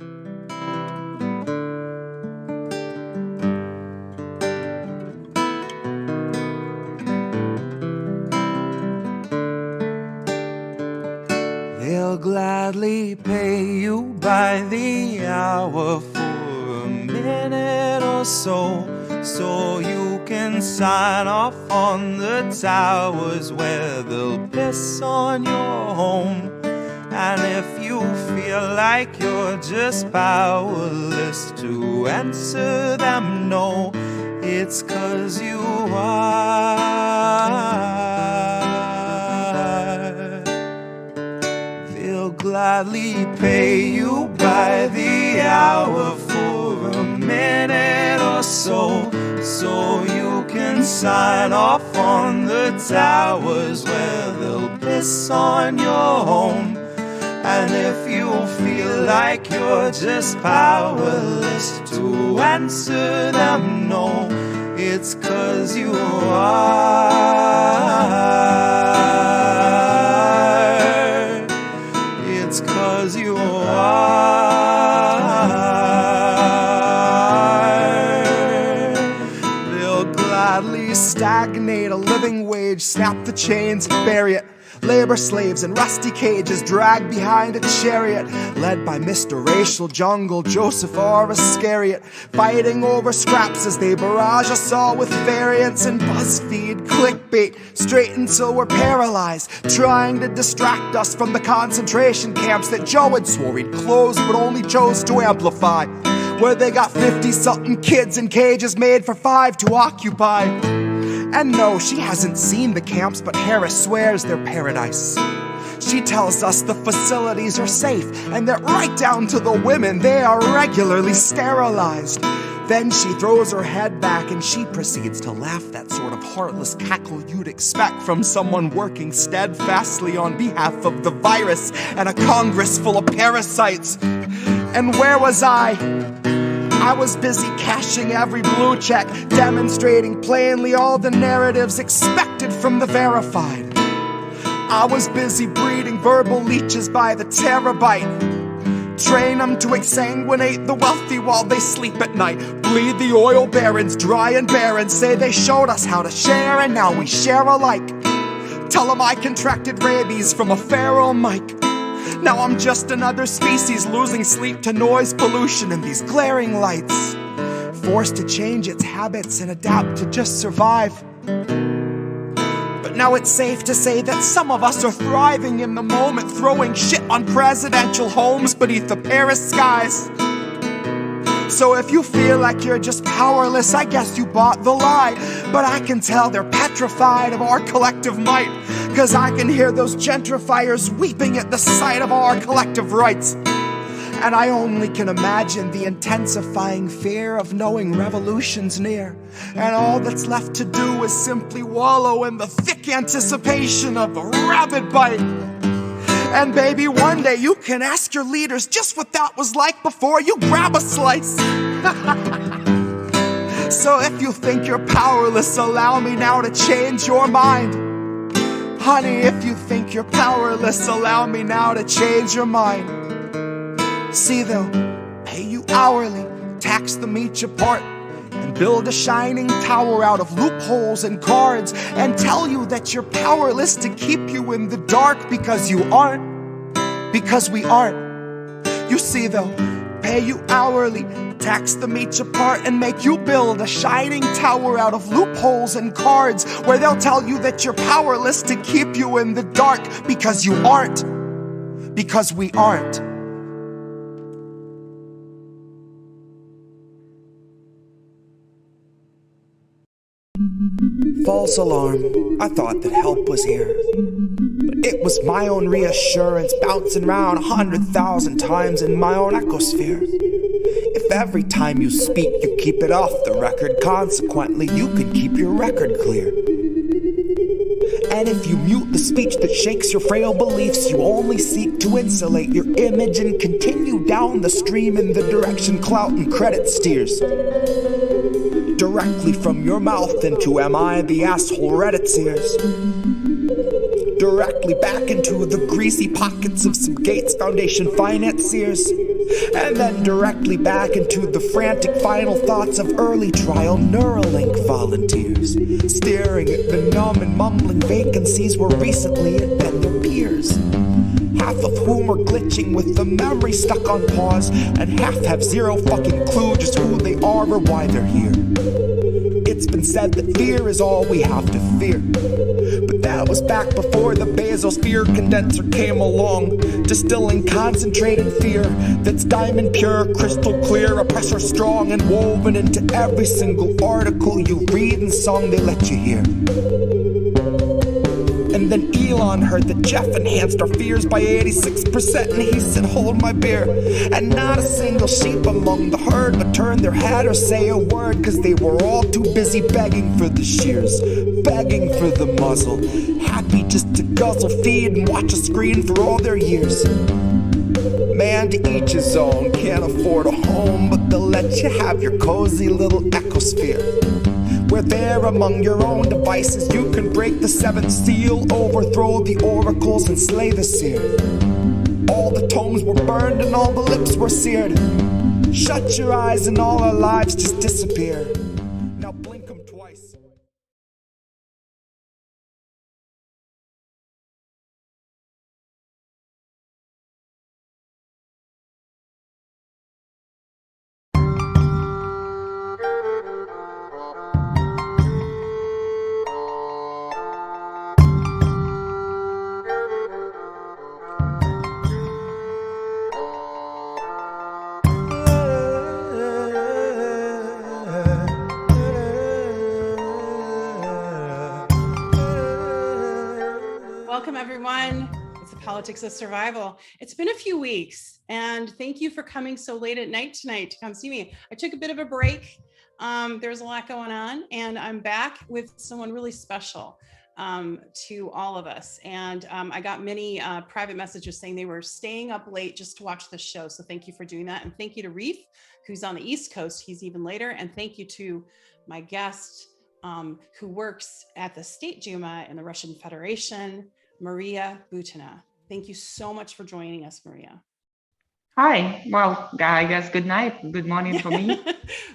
They'll gladly pay you by the hour for a minute or so, so you can sign off on the towers where they'll piss on your home. And if you feel like you're just powerless to answer them no, it's 'cause you are. They'll gladly pay you by the hour for a minute or so, so you can sign off on the towers where they'll piss on your home. And if you feel like you're just powerless to answer them no, it's 'cause you are. It's 'cause you are. They'll gladly stagnate a living wage, snap the chains, bury it. Labor slaves in rusty cages dragged behind a chariot, led by Mr. Racial Jungle, Joseph or Iscariot, fighting over scraps as they barrage us all with variants and BuzzFeed clickbait, straight until we're paralyzed, trying to distract us from the concentration camps that Joe had swore he'd close but only chose to amplify, where they got 50-something kids in cages made for 5 to occupy. And no, she hasn't seen the camps, but Harris swears they're paradise. She tells us the facilities are safe, and that right down to the women, they are regularly sterilized. Then she throws her head back and she proceeds to laugh, that sort of heartless cackle you'd expect from someone working steadfastly on behalf of the virus and a Congress full of parasites. And where was I? I was busy cashing every blue check, demonstrating plainly all the narratives expected from the verified. I was busy breeding verbal leeches by the terabyte. Train them to exsanguinate the wealthy while they sleep at night. Bleed the oil barons dry and barren. Say they showed us how to share and now we share alike. Tell them I contracted rabies from a feral mic. Now I'm just another species losing sleep to noise pollution and these glaring lights, forced to change its habits and adapt to just survive. But now it's safe to say that some of us are thriving in the moment, throwing shit on presidential homes beneath the Paris skies. So if you feel like you're just powerless, I guess you bought the lie. But I can tell they're petrified of our collective might, 'cause I can hear those gentrifiers weeping at the sight of our collective rights. And I only can imagine the intensifying fear of knowing revolution's near, and all that's left to do is simply wallow in the thick anticipation of a rabid bite. And baby, one day you can ask your leaders just what that was like before you grab a slice. So if you think you're powerless, allow me now to change your mind. Honey, if you think you're powerless, allow me now to change your mind. See, they'll pay you hourly, tax them each apart, and build a shining tower out of loopholes and cards, and tell you that you're powerless to keep you in the dark, because you aren't, because we aren't. You see, they'll pay you hourly, tax them each apart, and make you build a shining tower out of loopholes and cards, where they'll tell you that you're powerless to keep you in the dark, because you aren't, because we aren't. False alarm, I thought that help was here, but it was my own reassurance bouncing round 100,000 times in my own ecosphere. If every time you speak you keep it off the record, consequently you can keep your record clear. And if you mute the speech that shakes your frail beliefs, you only seek to insulate your image and continue down the stream in the direction clout and credit steers. Directly from your mouth into am I the asshole Reddit's ears. Directly back into the greasy pockets of some Gates Foundation financiers. And then directly back into the frantic final thoughts of early trial Neuralink volunteers, staring at the numb and mumbling vacancies where recently had been their peers. Half of whom are glitching with the memory stuck on pause, and half have zero fucking clue just who they are or why they're here. It's been said that fear is all we have to fear, but that was back before the basosphere condenser came along, distilling concentrated fear that's diamond pure, crystal clear, oppressor strong, and woven into every single article you read and song they let you hear. And then Elon heard that Jeff enhanced our fears by 86%, and he said, hold my beer. And not a single sheep among the herd would turn their head or say a word, cause they were all too busy begging for the shears, begging for the muzzle, happy just to guzzle, feed, and watch a screen for all their years. Man, to each his own, can't afford a home, but they'll let you have your cozy little ecosphere, where there among your own devices you can break the seventh seal, overthrow the oracles and slay the seer. All the tomes were burned and all the lips were seared. Shut your eyes and all our lives just disappear. Now blink them twice. Welcome, everyone. It's the Politics of Survival. It's been a few weeks, and thank you for coming so late at night tonight to come see me. I took a bit of a break. There's a lot going on, and I'm back with someone really special to all of us. And I got many private messages saying they were staying up late just to watch the show. So thank you for doing that. And thank you to Reade, who's on the East Coast. He's even later. And thank you to my guest, who works at the State Duma in the Russian Federation, Maria Butina. Thank you so much for joining us, Maria. Hi. Well, I guess good night. Good morning for me.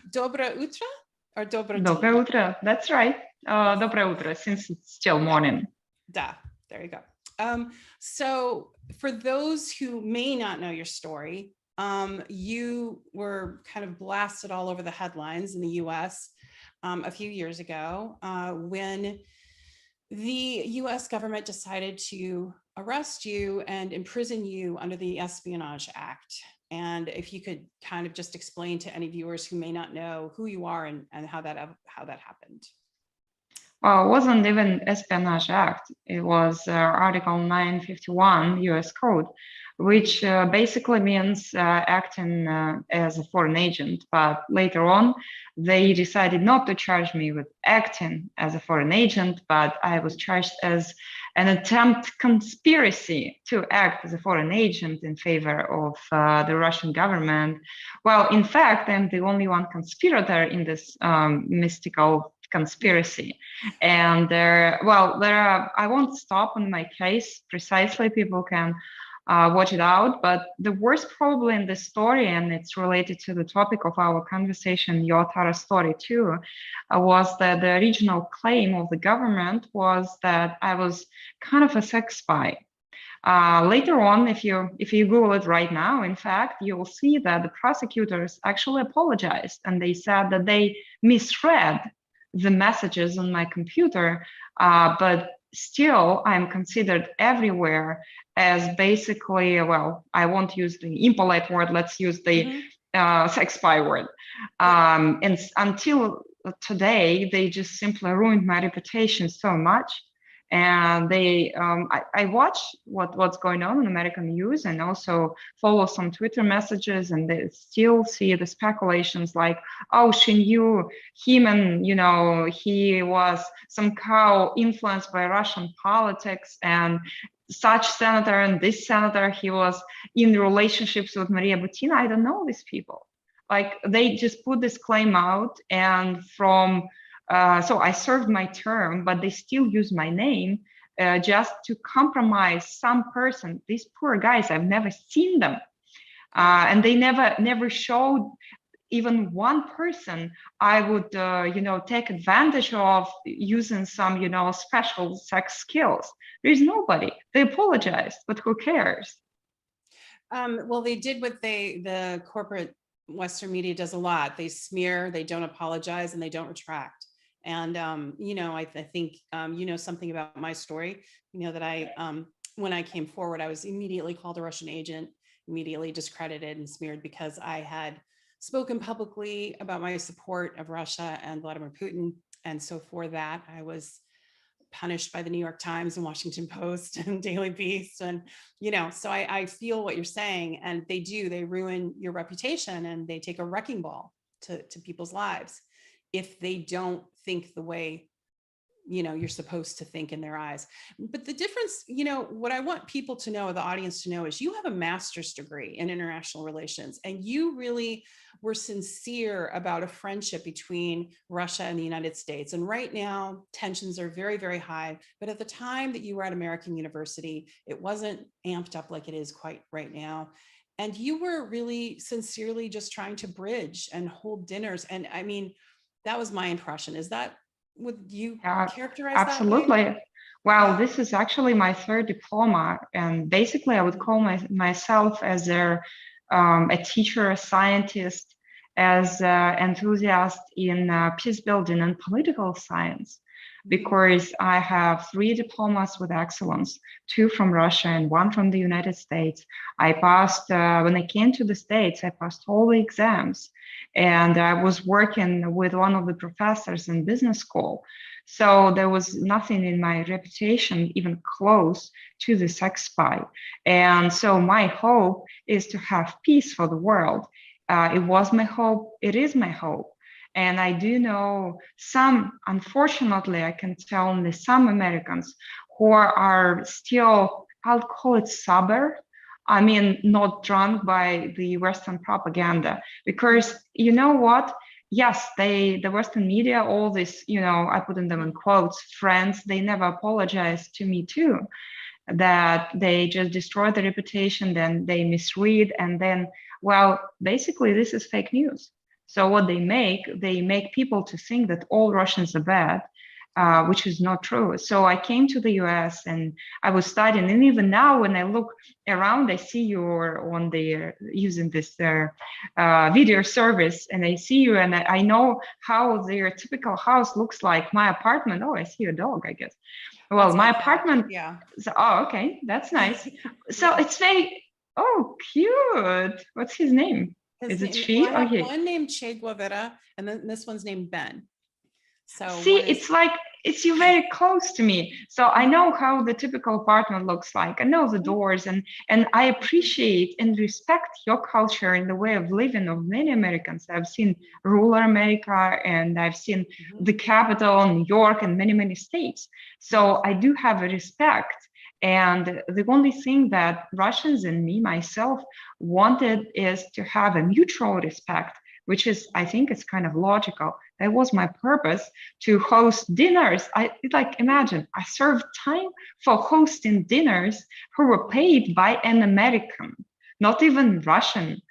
Доброе утро or доброе Доброе утро. That's right. Доброе утро, since it's still morning. Da. There you go. So for those who may not know your story, you were kind of blasted all over the headlines in the US a few years ago when the US government decided to arrest you and imprison you under the Espionage Act. And if you could kind of just explain to any viewers who may not know who you are and how that happened. Well, it wasn't even Espionage Act. It was Article 951 US Code, which basically means acting as a foreign agent. But later on, they decided not to charge me with acting as a foreign agent, but I was charged as an attempt conspiracy to act as a foreign agent in favor of the Russian government. Well, in fact, I'm the only one conspirator in this mystical conspiracy. And I won't stop on my case precisely. People can watch it out. But the worst probably in this story, and it's related to the topic of our conversation, your Tara story too, was that the original claim of the government was that I was kind of a sex spy. Later on, if you Google it right now, in fact, you will see that the prosecutors actually apologized, and they said that they misread the messages on my computer, but still I'm considered everywhere as basically, well, I won't use the impolite word, let's use the sex spy word. And until today, they just simply ruined my reputation so much. And I watch what's going on in American news and also follow some Twitter messages, and they still see the speculations like, oh, she knew him and, he was somehow influenced by Russian politics, and such senator and this senator, he was in relationships with Maria Butina. I don't know these people. Like, they just put this claim out, and so I served my term, but they still use my name just to compromise some person. These poor guys, I've never seen them. And they never showed even one person I would, take advantage of using some, special sex skills. There's nobody. They apologized, but who cares? Well, they did what the corporate Western media does a lot. They smear, they don't apologize, and they don't retract. And, I think, something about my story, that when I came forward, I was immediately called a Russian agent, immediately discredited and smeared because I had spoken publicly about my support of Russia and Vladimir Putin. And so for that, I was punished by the New York Times and Washington Post and Daily Beast. And, so I feel what you're saying, and they ruin your reputation, and they take a wrecking ball to people's lives if they don't think the way, you're supposed to think in their eyes. But the difference, what I want people to know, the audience to know, is you have a master's degree in international relations, and you really were sincere about a friendship between Russia and the United States. And right now, tensions are very, very high. But at the time that you were at American University, it wasn't amped up like it is quite right now. And you were really sincerely just trying to bridge and hold dinners. And I mean, that was my impression. Would you characterize absolutely. that way? Well, this is actually my third diploma, and basically I would call myself as a teacher, a scientist, as an enthusiast in peace building and political science, because I have 3 diplomas with excellence, 2 from Russia and 1 from the United States. I passed, when I came to the States, I passed all the exams. And I was working with one of the professors in business school. So there was nothing in my reputation even close to the sex spy. And so my hope is to have peace for the world. It was my hope. It is my hope. And I do know some, unfortunately, I can tell only some Americans who are still, I'll call it sober. I mean, not drunk by the Western propaganda, because you know what? Yes, the Western media, all this, I put in them in quotes, friends, they never apologized to me too, that they just destroy the reputation, then they misread, and then, well, basically this is fake news. So what they make people to think that all Russians are bad, which is not true. So I came to the US and I was studying, and even now when I look around, I see you're on the using this video service, and I see you, and I know how their typical house looks like. My apartment, oh, I see a dog, I guess. Well, That's my cat. apartment, Yeah. so, oh, okay, that's nice. So it's very, oh, cute. What's his name? Is it she? Well, I have Okay. one named Che Guevara, and then this one's named Ben. So see, it's like you're very close to me. So I know how the typical apartment looks like. I know the doors, and I appreciate and respect your culture and the way of living of many Americans. I've seen rural America, and I've seen the capital, New York, and many, many states. So I do have a respect. And the only thing that Russians and me, myself, wanted is to have a mutual respect, which is, I think it's kind of logical. That was my purpose, to host dinners. Imagine, I served time for hosting dinners who were paid by an American, not even Russian.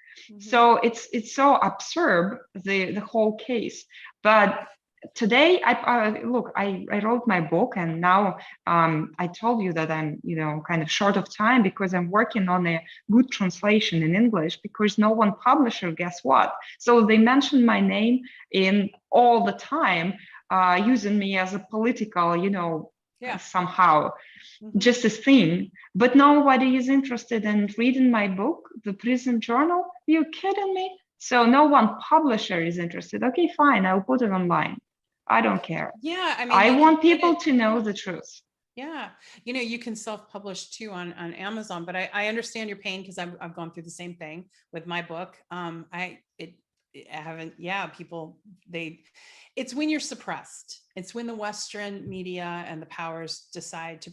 So it's so absurd, the whole case. But today, I wrote my book, and now I told you that I'm, kind of short of time because I'm working on a good translation in English, because no one publisher, guess what? So they mention my name in all the time, using me as a political, somehow, just a thing. But nobody is interested in reading my book, The Prison Journal. You kidding me? So no one publisher is interested. Okay, fine, I'll put it online. I don't care. Yeah, I mean, I want people to know the truth. Yeah, you can self-publish too on Amazon, but I understand your pain, because I've gone through the same thing with my book. It's when you're suppressed. It's when the Western media and the powers decide to,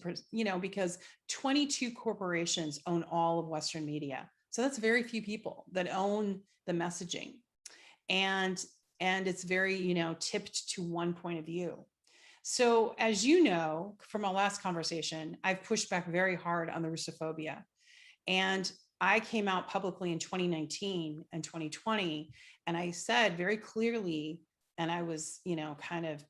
because 22 corporations own all of Western media. So that's very few people that own the messaging. And it's very, tipped to one point of view. So as you know, from our last conversation, I've pushed back very hard on the Russophobia. And I came out publicly in 2019 and 2020, and I said very clearly, and I was, kind of,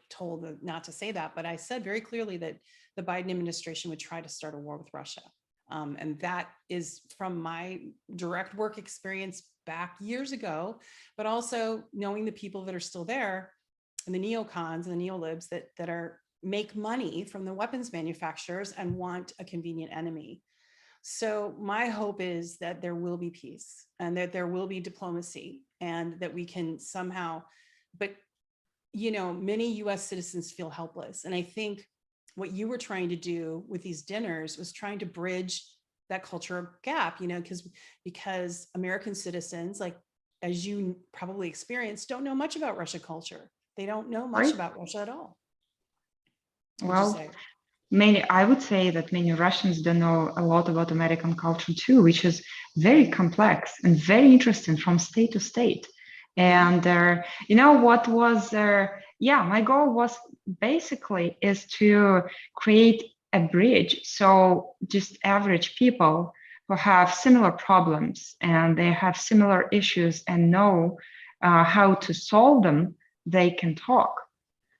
told not to say that, but I said very clearly that the Biden administration would try to start a war with Russia. And that is from my direct work experience back years ago, but also knowing the people that are still there and the neocons and the neolibs that are make money from the weapons manufacturers and want a convenient enemy. So my hope is that there will be peace and that there will be diplomacy and that we can somehow, but many US citizens feel helpless. And I think what you were trying to do with these dinners was trying to bridge that cultural gap, because American citizens, like, as you probably experienced, don't know much about Russia culture. They don't know much about Russia at all. Well, I would say that many Russians don't know a lot about American culture too, which is very complex and very interesting from state to state. And what was my goal was basically is to create a bridge, so just average people who have similar problems and they have similar issues and know how to solve them, they can talk.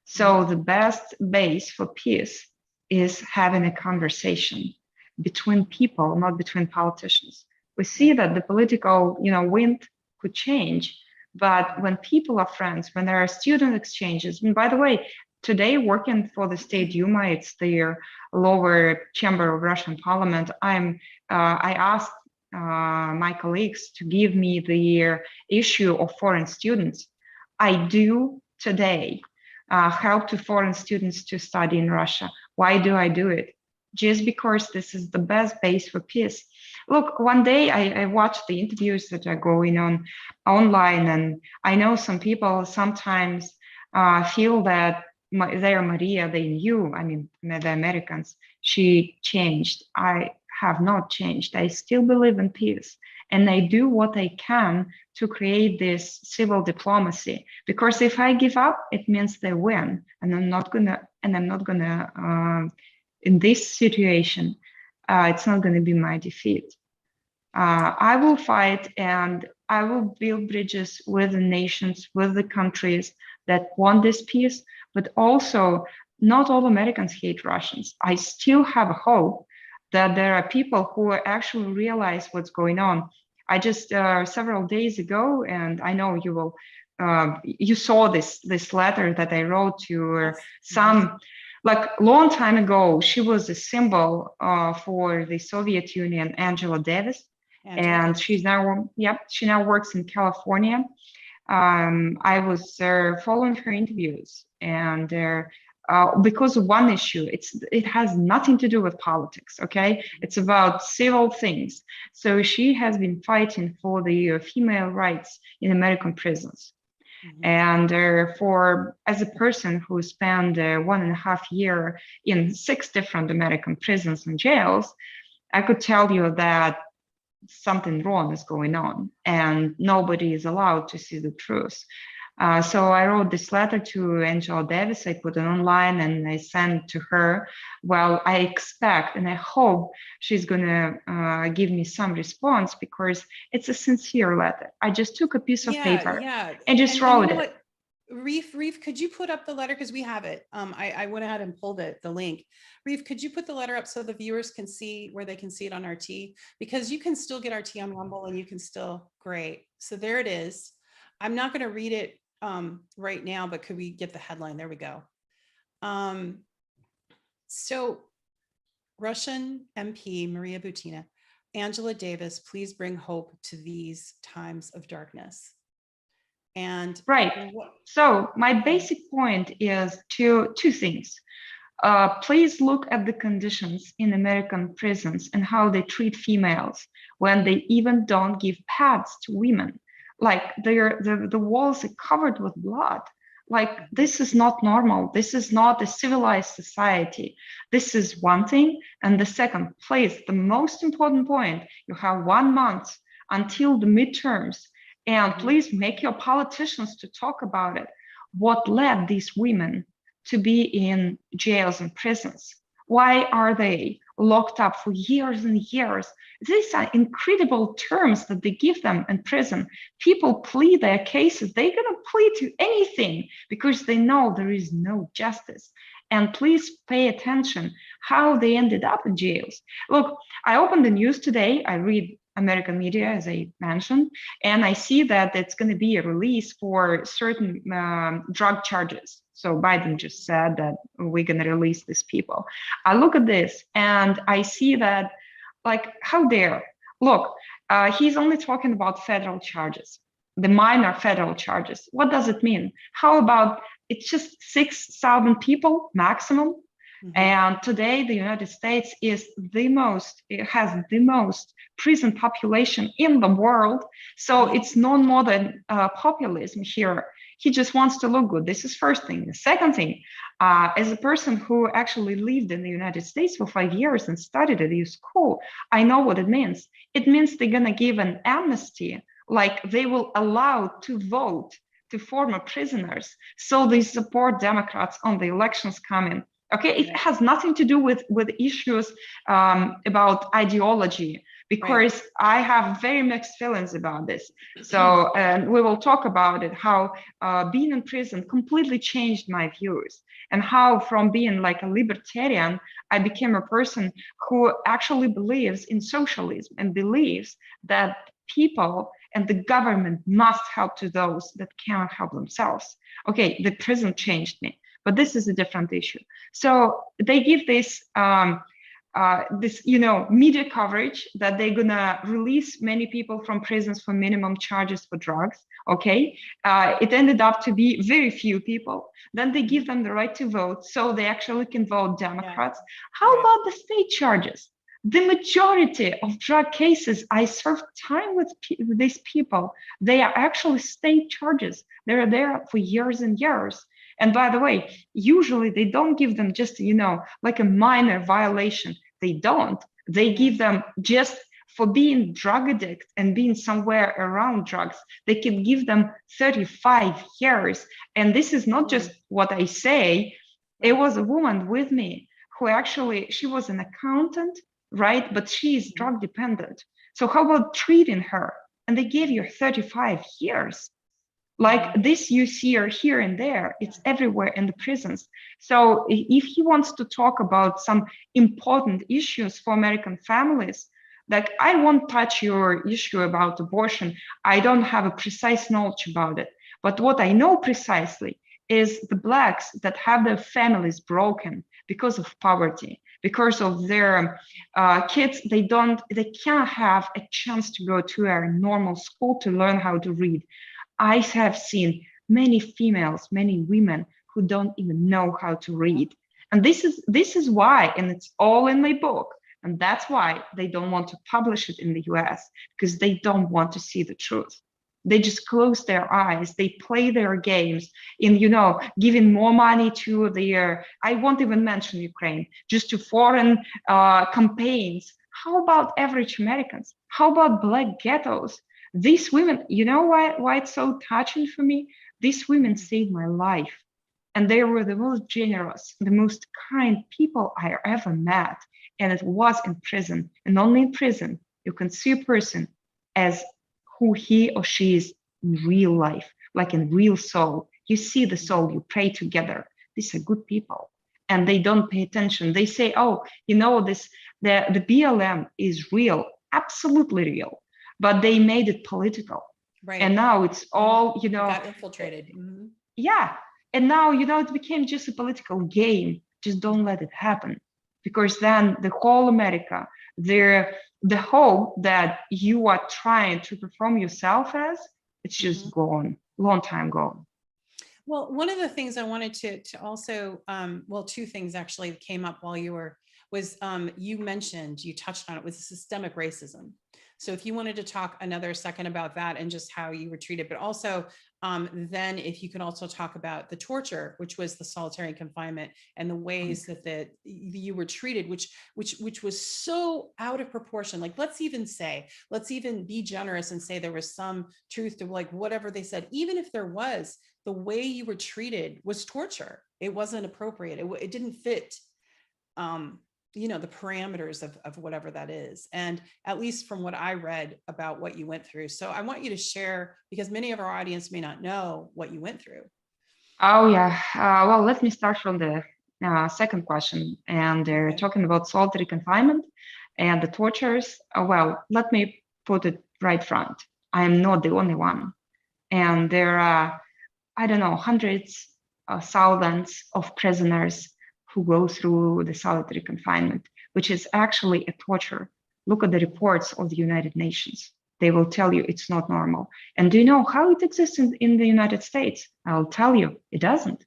So the best base for peace is having a conversation between people, not between politicians. We see that the political, wind could change, but when people are friends, when there are student exchanges, and by the way, today working for the State Duma, it's the lower chamber of Russian parliament, I asked my colleagues to give me the issue of foreign students. I do today help to foreign students to study in Russia. Why do I do it? Just because this is the best base for peace. Look, one day I watched the interviews that are going on online, and I know some people sometimes feel that their Maria, they knew, the Americans, she changed. I have not changed. I still believe in peace. And I do what I can to create this civil diplomacy, because if I give up, it means they win, and I'm not gonna. In this situation, it's not going to be my defeat. I will fight and I will build bridges with the nations, with the countries that want this peace, but also not all Americans hate Russians. I still have a hope that there are people who actually realize what's going on. I just several days ago, and I know you will, you saw this letter that I wrote to some. Like long time ago, she was a symbol for the Soviet Union, Angela Davis, and she's now, she now works in California. I was following her interviews, and because of one issue, it has nothing to do with politics, okay? It's about civil things. So she has been fighting for the female rights in American prisons. And as a person who spent 1.5 years in 6 different American prisons and jails, I could tell you that something wrong is going on and nobody is allowed to see the truth. So I wrote this letter to Angela Davis. I put it online and I sent to her. Well, I expect and I hope she's going to give me some response, because it's a sincere letter. I just took a piece of paper and just wrote it. Reef, could you put up the letter? Because we have it. I went ahead and pulled it, the link. Reef, could you put the letter up so the viewers can see where they can see it on RT? Because you can still get RT on Rumble and you can still, great. So there it is. I'm not going to read it right now, but could we get the headline? There we go. So Russian MP Maria Butina, Angela Davis, please bring hope to these times of darkness. And so my basic point is two things. Please look at the conditions in American prisons and how they treat females when they even don't give pads to women. Like the walls are covered with blood. Like, this is not normal. This is not a civilized society. This is one thing. And the second, please, the most important point, you have 1 month until the midterms. And please make your politicians to talk about it. What led these women to be in jails and prisons? Why are they locked up for years and years? These are incredible terms that they give them in prison. People plead their cases. They're going to plead to anything because they know there is no justice. And please pay attention how they ended up in jails. Look, I opened the news today. I read American media, as I mentioned, and I see that it's going to be a release for certain drug charges. So Biden just said that we're going to release these people. I look at this and I see that, like, how dare? Look, he's only talking about federal charges, the minor federal charges. What does it mean? How about it's just 6,000 people maximum? And today, the United States has the most prison population in the world. So it's no more than populism here. He just wants to look good. This is first thing. The second thing, as a person who actually lived in the United States for 5 years and studied at a school, I know what it means. It means they're going to give an amnesty, like they will allow to vote to former prisoners. So they support Democrats on the elections coming. Okay, it has nothing to do with issues about ideology, because I have very mixed feelings about this. So we will talk about it, how being in prison completely changed my views, and how from being like a libertarian, I became a person who actually believes in socialism and believes that people and the government must help to those that cannot help themselves. Okay, the prison changed me. But this is a different issue. So they give this, media coverage that they're gonna release many people from prisons for minimum charges for drugs. Okay, it ended up to be very few people. Then they give them the right to vote, so they actually can vote Democrats. How about the state charges? The majority of drug cases, I served time with these people. They are actually state charges. They're there for years and years. And by the way, usually they don't give them just, like a minor violation. They don't. They give them just for being drug addict and being somewhere around drugs. They can give them 35 years. And this is not just what I say. It was a woman with me who actually, she was an accountant, right? But she is drug dependent. So how about treating her? And they gave you 35 years. Like this, you see her here and there. It's everywhere in the prisons. So if he wants to talk about some important issues for American families, like I won't touch your issue about abortion. I don't have a precise knowledge about it. But what I know precisely is the Blacks that have their families broken because of poverty, because of their kids, they can't have a chance to go to a normal school to learn how to read. I have seen many females, many women who don't even know how to read. And this is why, and it's all in my book, and that's why they don't want to publish it in the US, because they don't want to see the truth. They just close their eyes. They play their games in, giving more money to their, I won't even mention Ukraine, just to foreign campaigns. How about average Americans? How about Black ghettos? These women, you know why it's so touching for me? These women saved my life. And they were the most generous, the most kind people I ever met. And it was in prison. And only in prison, you can see a person as who he or she is in real life, like in real soul. You see the soul, you pray together. These are good people. And they don't pay attention. They say, the BLM is real, absolutely real. But they made it political. Right. And now it's all, it got infiltrated. Mm-hmm. Yeah. And now, it became just a political game. Just don't let it happen. Because then the whole America, the hope that you are trying to perform yourself as, it's just gone, long time gone. Well, one of the things I wanted to also, two things actually came up while you touched on it, was systemic racism. So if you wanted to talk another second about that and just how you were treated, but also then if you could also talk about the torture, which was the solitary confinement, and the ways that you were treated, which was so out of proportion. Like, let's even be generous and say there was some truth to like whatever they said. Even if there was, the way you were treated was torture. It wasn't appropriate. It didn't fit the parameters of whatever that is. And at least from what I read about what you went through. So I want you to share, because many of our audience may not know what you went through. Oh, yeah. Well, let me start from the second question. And they're talking about solitary confinement and the tortures. Well, let me put it right front. I am not the only one. And there are, I don't know, hundreds, thousands of prisoners who go through the solitary confinement, which is actually a torture. Look at the reports of the United Nations. They will tell you it's not normal. And do you know how it exists in the United States? I'll tell you, it doesn't.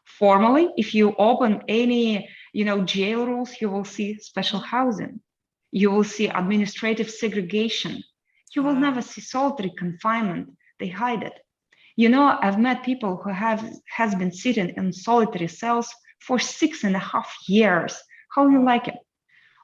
Formally, if you open any, jail rules, you will see special housing. You will see administrative segregation. You will never see solitary confinement. They hide it. I've met people who has been sitting in solitary cells for 6.5 years. How you like it?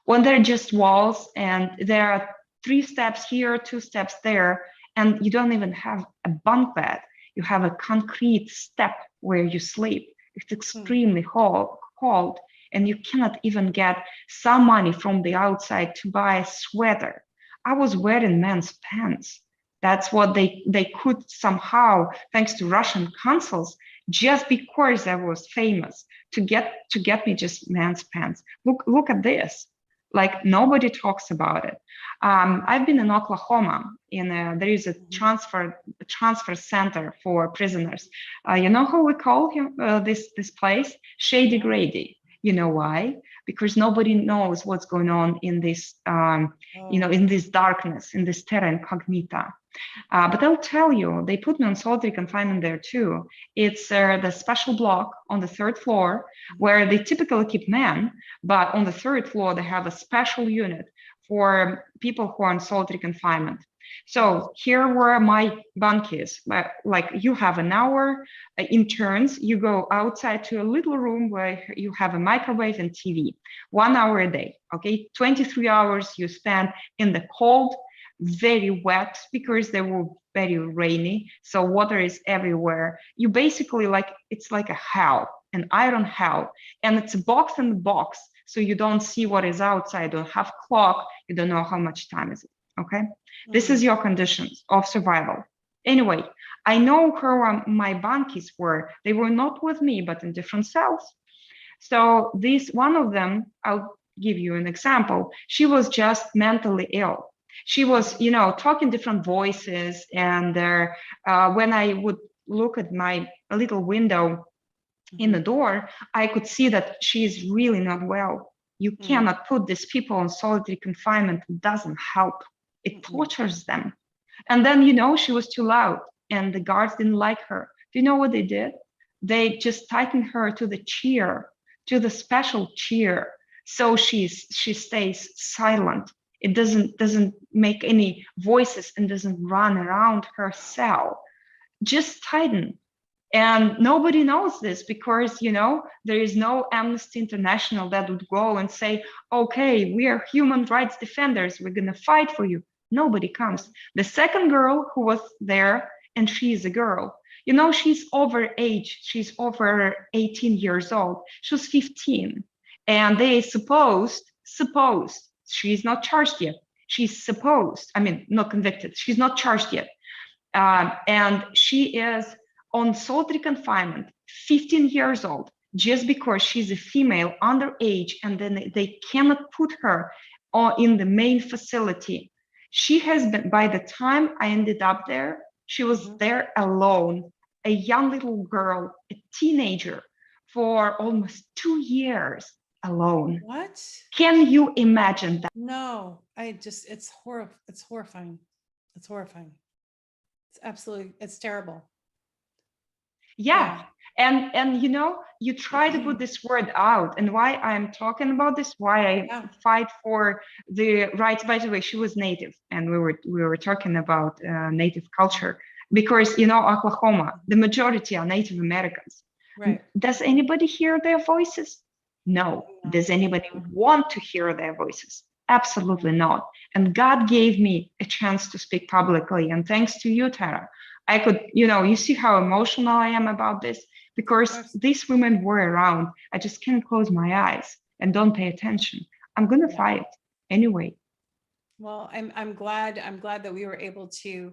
When they're just walls and there are 3 steps here, 2 steps there, and you don't even have a bunk bed. You have a concrete step where you sleep. It's extremely cold, and you cannot even get some money from the outside to buy a sweater. I was wearing men's pants. That's what they could somehow, thanks to Russian consuls, just because I was famous, to get me just men's pants. Look at this. Like, nobody talks about it. I've been in Oklahoma. There is a transfer center for prisoners. You know how we call this place? Shady Grady. You know why? Because nobody knows what's going on in this, in this darkness, in this terra incognita. But I'll tell you, they put me on solitary confinement there too. It's the special block on the 3rd floor where they typically keep men, but on the 3rd floor, they have a special unit for people who are in solitary confinement. So here were my bunkies. Like, you have an hour in turns, you go outside to a little room where you have a microwave and TV, 1 hour a day, okay? 23 hours you spend in the cold, very wet because they were very rainy, so water is everywhere. You basically, it's like a hell, an iron hell, and it's a box in the box, so you don't see what is outside, you don't have clock, you don't know how much time is it, okay? This is your conditions of survival. Anyway, I know who my bunkies were. They were not with me, but in different cells. So one of them, I'll give you an example. She was just mentally ill. She was, talking different voices. And when I would look at my little window in the door, I could see that she's really not well. You cannot put these people in solitary confinement. It doesn't help. It tortures them. And then, she was too loud and the guards didn't like her. Do you know what they did? They just tightened her to the chair, to the special chair. So she stays silent. It doesn't make any voices and doesn't run around her cell. Just tighten. And nobody knows this because, there is no Amnesty International that would go and say, okay, we are human rights defenders. We're going to fight for you. Nobody comes. The second girl who was there, and she is a girl, she's over age. She's over 18 years old. She was 15. And they supposed, she's not charged yet. She's supposed, not convicted. She's not charged yet. And she is on solitary confinement, 15 years old, just because she's a female underage, and then they cannot put her in the main facility. She has been, by the time I ended up there, she was there alone, a young little girl, a teenager, for almost 2 years alone. What? Can you imagine that? No, it's horrifying. It's horrifying. It's terrible. Yeah. And you try to put this word out, and why I'm talking about this, why I fight for the rights. By the way, she was native, and we were talking about native culture, because Oklahoma, the majority are Native Americans. Right. Does anybody hear their voices? No. Does anybody want to hear their voices? Absolutely not. And God gave me a chance to speak publicly, and thanks to you, Tara, I could, you see how emotional I am about this, because these women were around. I just can't close my eyes. and don't pay attention, I'm going to fight anyway. Well, I'm glad that we were able to,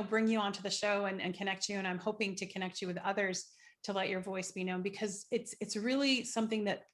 bring you onto the show and connect you. And I'm hoping to connect you with others to let your voice be known, because it's really something that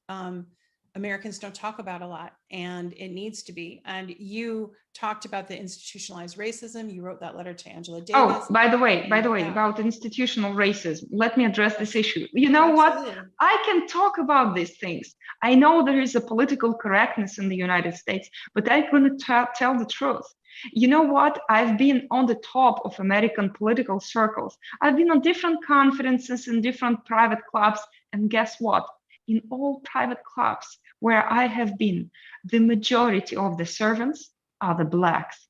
Americans don't talk about a lot, and it needs to be. And you talked about the institutionalized racism. You wrote that letter to Angela Davis. Oh, by the way, about institutional racism, let me address this issue. You know what? I can talk about these things. I know there is a political correctness in the United States, but I'm going to tell the truth. You know what? I've been on the top of American political circles. I've been on different conferences in different private clubs. And guess what? In all private clubs where I have been, the majority of the servants are the Blacks.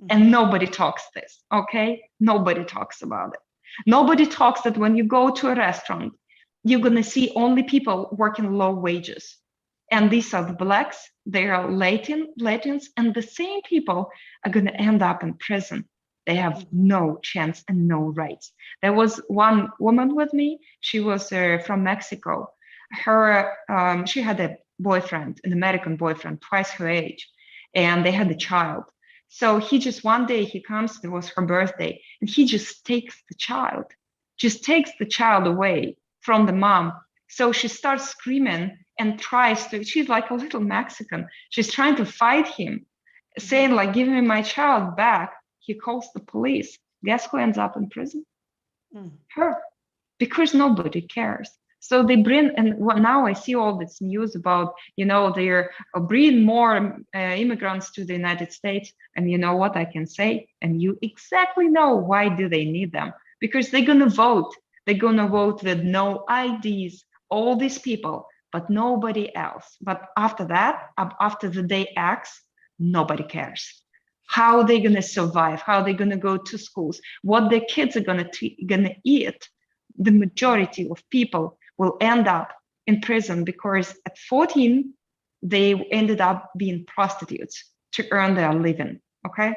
And nobody talks this, okay? Nobody talks about it. Nobody talks that when you go to a restaurant, you're gonna see only people working low wages. And these are the Blacks, they are Latins, and the same people are gonna end up in prison. They have no chance and no rights. There was one woman with me, she was from Mexico. She had a boyfriend, an American boyfriend, twice her age, and they had a child. So he just one day he comes, it was her birthday, and he just takes the child away from the mom. So she starts screaming and she's like a little Mexican. She's trying to fight him, saying like, give me my child back. He calls the police. Guess who ends up in prison? Her, because nobody cares. So they bring, and now I see all this news about, they're bringing more immigrants to the United States. And you know what I can say? And you exactly know why do they need them? Because they're going to vote. They're going to vote with no IDs, all these people, but nobody else. But after that, after the day X, nobody cares. How they're going to survive, how they're going to go to schools, what their kids are going to eat. The majority of people will end up in prison because at 14, they ended up being prostitutes to earn their living, okay?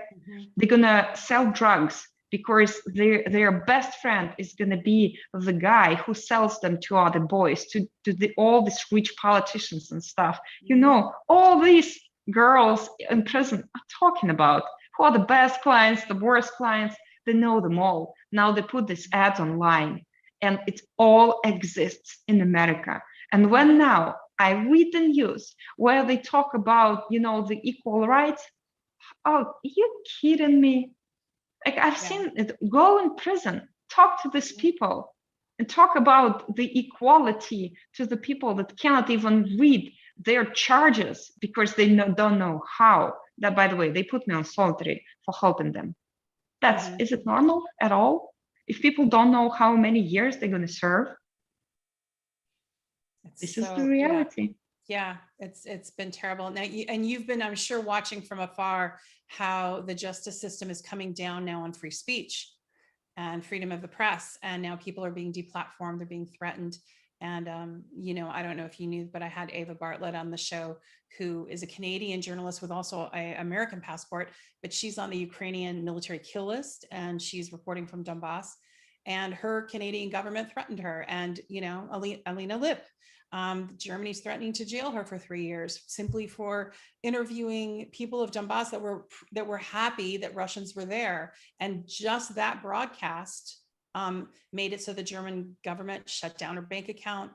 They're gonna sell drugs because their best friend is gonna be the guy who sells them to other boys, to all these rich politicians and stuff. All these girls in prison are talking about who are the best clients, the worst clients. They know them all. Now they put these ads online. And it all exists in America. And when now I read the news where they talk about, the equal rights, oh, you kidding me? Like I've seen it. Go in prison, talk to these people, and talk about the equality to the people that cannot even read their charges because they don't know how. That, by the way, they put me on solitary for helping them. Is it normal at all? If people don't know how many years they're going to serve, this is the reality. Yeah, it's been terrible. Now, you've been, I'm sure, watching from afar how the justice system is coming down now on free speech and freedom of the press. And now people are being deplatformed, they're being threatened. And, I don't know if you knew, but I had Ava Bartlett on the show, who is a Canadian journalist with also an American passport, but she's on the Ukrainian military kill list and she's reporting from Donbass, and her Canadian government threatened her. And, Alina Lip, Germany's threatening to jail her for 3 years simply for interviewing people of Donbass that were happy that Russians were there. And just that broadcast made it so the German government shut down her bank account,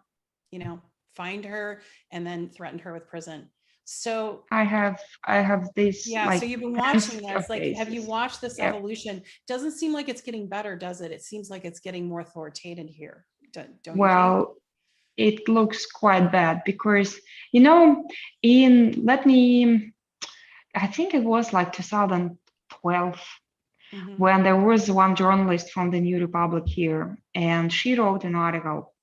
fined her, and then threatened her with prison. So I have this. Yeah. So you've been watching this. Like, have you watched this evolution? Doesn't seem like it's getting better, does it? It seems like it's getting more authoritative here. Don't you think? It looks quite bad because, I think it was like 2012, when there was one journalist from the New Republic here, and she wrote an article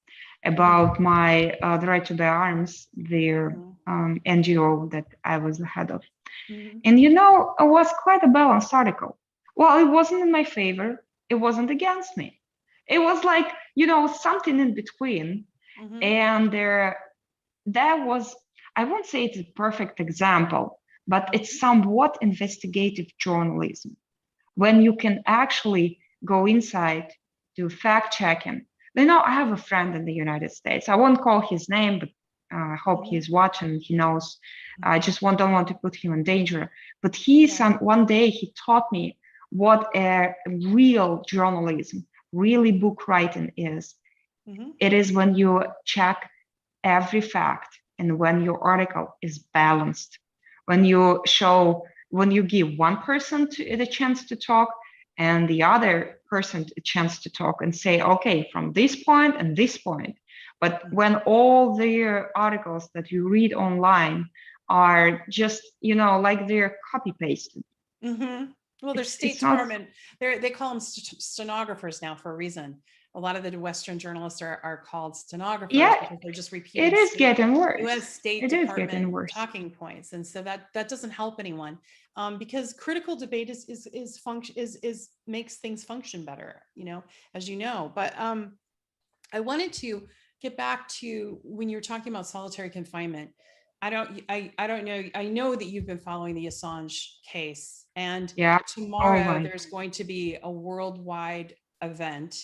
about the Right to Bear Arms, their NGO that I was the head of. And, it was quite a balanced article. Well, it wasn't in my favor. It wasn't against me. It was like, something in between. And that was, I won't say it's a perfect example, but it's somewhat investigative journalism. When you can actually go inside, do fact checking. I have a friend in the United States. I won't call his name, but I hope he's watching. He knows. I just don't want to put him in danger. But one day he taught me what a real journalism, really book writing is. It is when you check every fact and when your article is balanced, when you give one person the chance to talk and the other person a chance to talk and say, okay, from this point and this point. But when all the articles that you read online are just, like they're copy pasted. Well, there's State Department. They call them stenographers now for a reason. A lot of the Western journalists are called stenographers because they're just repeating. It is getting worse. U.S. State Department talking points, and so that doesn't help anyone because critical debate makes things function better. As you know. But I wanted to get back to when you were talking about solitary confinement. I don't know. I know that you've been following the Assange case, and tomorrow there's going to be a worldwide event.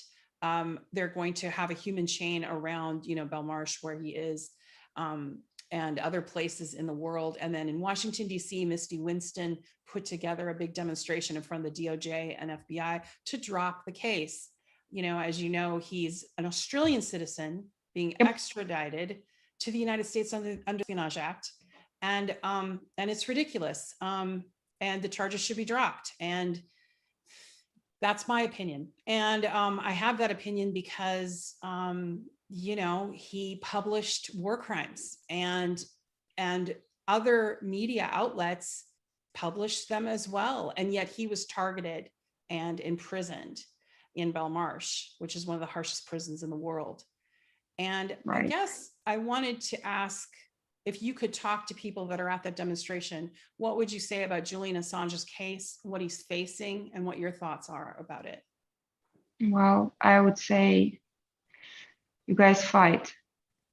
They're going to have a human chain around, Belmarsh where he is, and other places in the world. And then in Washington, D.C., Misty Winston put together a big demonstration in front of the DOJ and FBI to drop the case. As you know, he's an Australian citizen being extradited to the United States under the Espionage Act. And it's ridiculous. And the charges should be dropped. And that's my opinion. And I have that opinion because, he published war crimes and other media outlets published them as well. And yet he was targeted and imprisoned in Belmarsh, which is one of the harshest prisons in the world. And I guess I wanted to ask if you could talk to people that are at that demonstration, what would you say about Julian Assange's case, what he's facing, and what your thoughts are about it? Well, I would say you guys fight.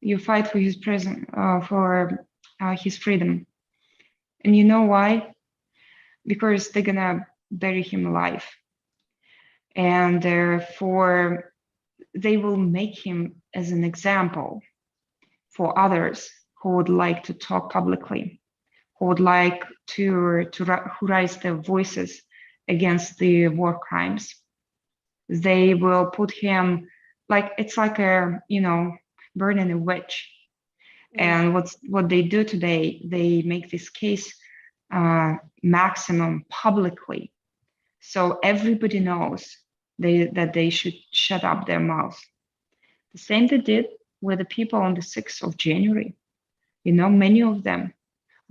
You fight for his prison, for his freedom. And you know why? Because they're gonna bury him alive. And therefore, they will make him as an example for others who would like to talk publicly, who would like who raise their voices against the war crimes. They will put him it's like a burning a witch. And what they do today, they make this case maximum publicly, so everybody knows that they should shut up their mouths. The same they did with the people on the 6th of January. Many of them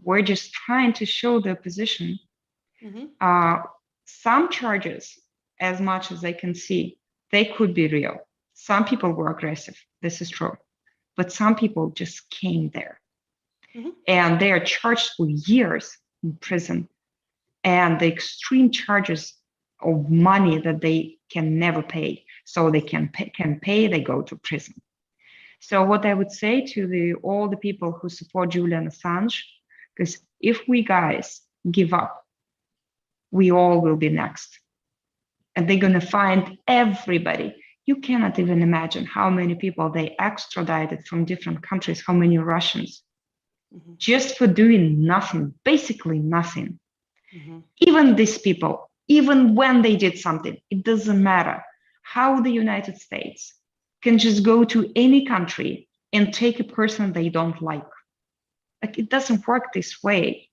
were just trying to show their position. Some charges, as much as I can see, they could be real. Some people were aggressive. This is true. But some people just came there. And they are charged for years in prison. And the extreme charges of money that they can never pay. So they can pay, they go to prison. So what I would say to all the people who support Julian Assange, because if we guys give up, we all will be next. And they're going to find everybody. You cannot even imagine how many people they extradited from different countries, how many Russians, just for doing nothing, basically nothing. Even these people, even when they did something, it doesn't matter how the United States can just go to any country and take a person they don't like. It doesn't work this way.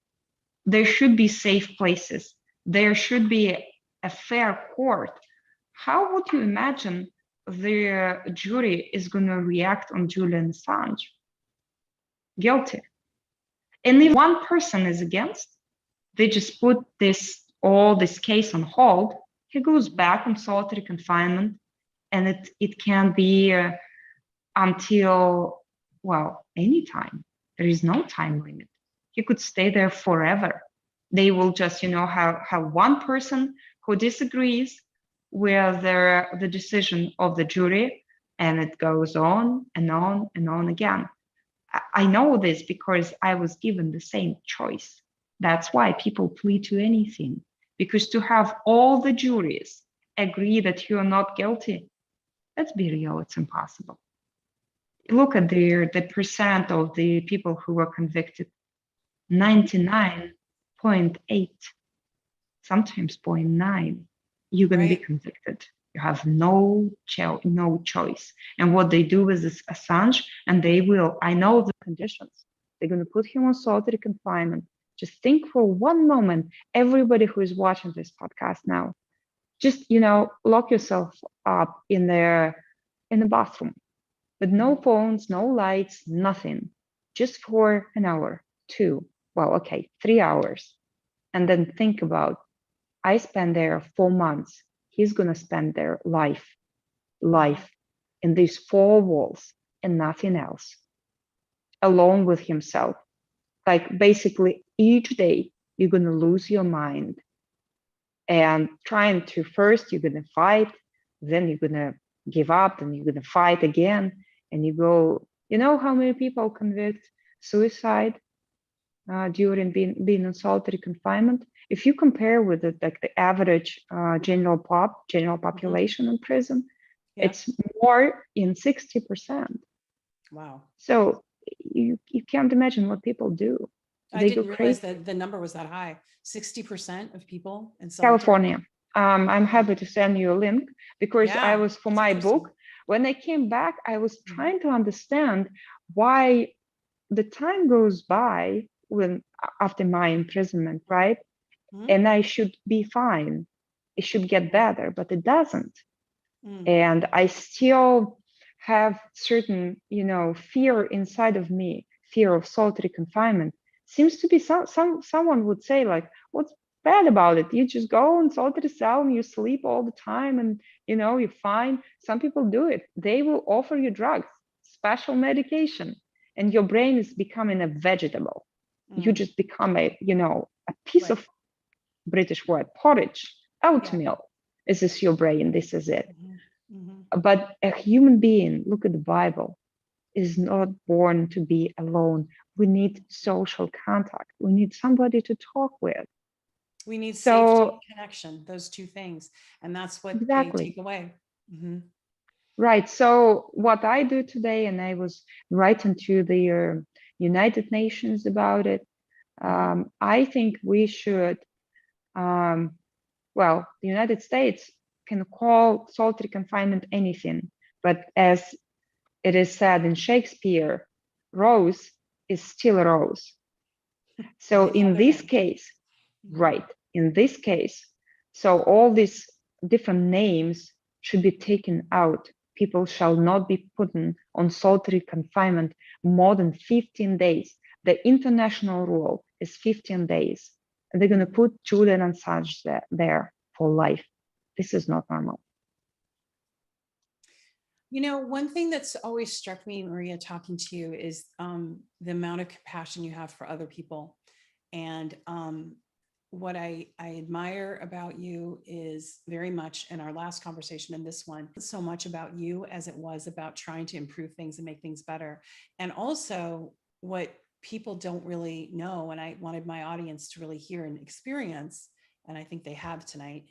There should be safe places. There should be a fair court. How would you imagine the jury is going to react on Julian Assange? Guilty. And if one person is against, they just put all this case on hold. He goes back on solitary confinement, and it can be until, anytime. There is no time limit. He could stay there forever. They will just, have one person who disagrees with the decision of the jury, and it goes on and on and on again. I know this because I was given the same choice. That's why people plead to anything, because to have all the juries agree that you are not guilty, let's be real, it's impossible. look at the percent of the people who were convicted, 99.8, sometimes 0.9, you're going to be convicted. You have no choice. And what they do with this Assange, and they will, I know the conditions, they're going to put him on solitary confinement. Just think for one moment, everybody who is watching this podcast now, just, lock yourself up in the bathroom with no phones, no lights, nothing, just for an hour, 2, 3 hours. And then think about, I spent there 4 months. He's going to spend their life in these 4 walls and nothing else, alone with himself. Like basically each day you're going to lose your mind and trying to, first you're going to fight, then you're going to give up, and you're going to fight again. And you go, how many people convict suicide during being in solitary confinement? If you compare with the average general population in prison, it's more in 60%. Wow. So you can't imagine what people do. I didn't realize that the number was that high. 60% of people in California. I'm happy to send you a link, because I was, for my book, when I came back, I was trying to understand why the time goes by after my imprisonment, right? And I should be fine. It should get better, but it doesn't. And I still have certain, fear inside of me, fear of solitary confinement. Seems to be someone would say, like, what's bad about it? You just go in solitary cell and you sleep all the time, and you're fine. Some people do it. They will offer you drugs, special medication, and your brain is becoming a vegetable. You just become a piece of, British word, porridge, oatmeal. This is your brain. This is it. But a human being, look at the Bible, is not born to be alone. We need social contact. We need somebody to talk with. We need safety and connection, those two things. And that's what they take away. Right. So what I do today, and I was writing to the United Nations about it, I think we should, the United States can call solitary confinement anything, but as it is said in Shakespeare, rose is still a rose. So in this case, so all these different names should be taken out. People shall not be put on solitary confinement more than 15 days. The international rule is 15 days. And they're going to put Julian Assange there for life. This is not normal. One thing that's always struck me, Maria, talking to you is the amount of compassion you have for other people. And what I admire about you is very much, in our last conversation and this one, so much about you as it was about trying to improve things and make things better. And also what people don't really know, and I wanted my audience to really hear and experience, and I think they have tonight,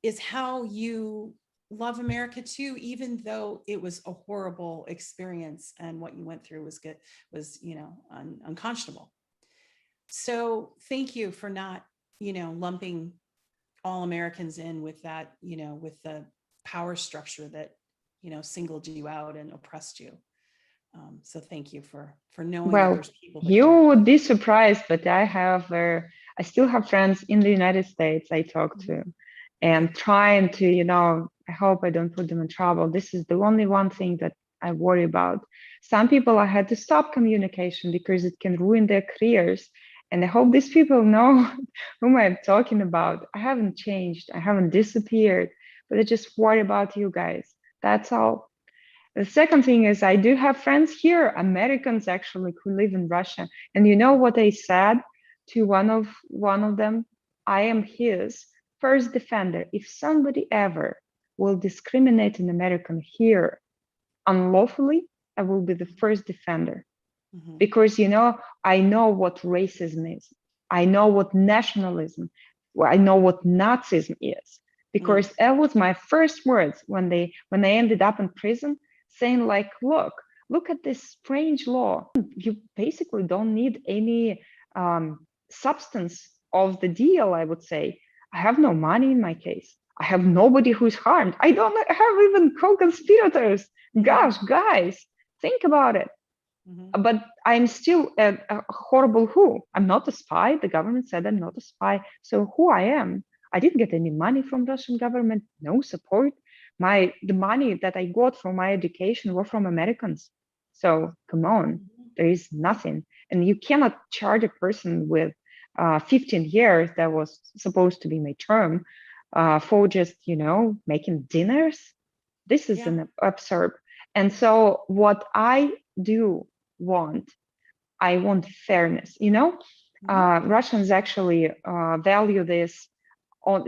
is how you love America too, even though it was a horrible experience and what you went through was unconscionable. So thank you for not, lumping all Americans in with that, with the power structure that, singled you out and oppressed you. So thank you for knowing that there's people. You would be surprised, but I still have friends in the United States I talk to, and trying to, I hope I don't put them in trouble. This is the only one thing that I worry about. Some people I had to stop communication because it can ruin their careers. And I hope these people know whom I'm talking about. I haven't changed. I haven't disappeared, but I just worry about you guys. That's all. The second thing is I do have friends here, Americans actually, who live in Russia. And you know what I said to one of them? I am his first defender. If somebody ever will discriminate an American here unlawfully, I will be the first defender. Because, I know what racism is. I know what nationalism, I know what Nazism is. Because that was my first words when I ended up in prison, saying like, look, Look at this strange law. You basically don't need any substance of the deal, I would say. I have no money in my case. I have nobody who's harmed. I don't have even co-conspirators. Gosh, guys, think about it. But I'm still a horrible who? I'm not a spy. The government said I'm not a spy. So who I am? I didn't get any money from Russian government, no support. The money that I got from my education were from Americans. So come on, there is nothing. And you cannot charge a person with 15 years that was supposed to be my term for just, making dinners. This is an absurd. And so what I do want, I want fairness. Russians actually value this.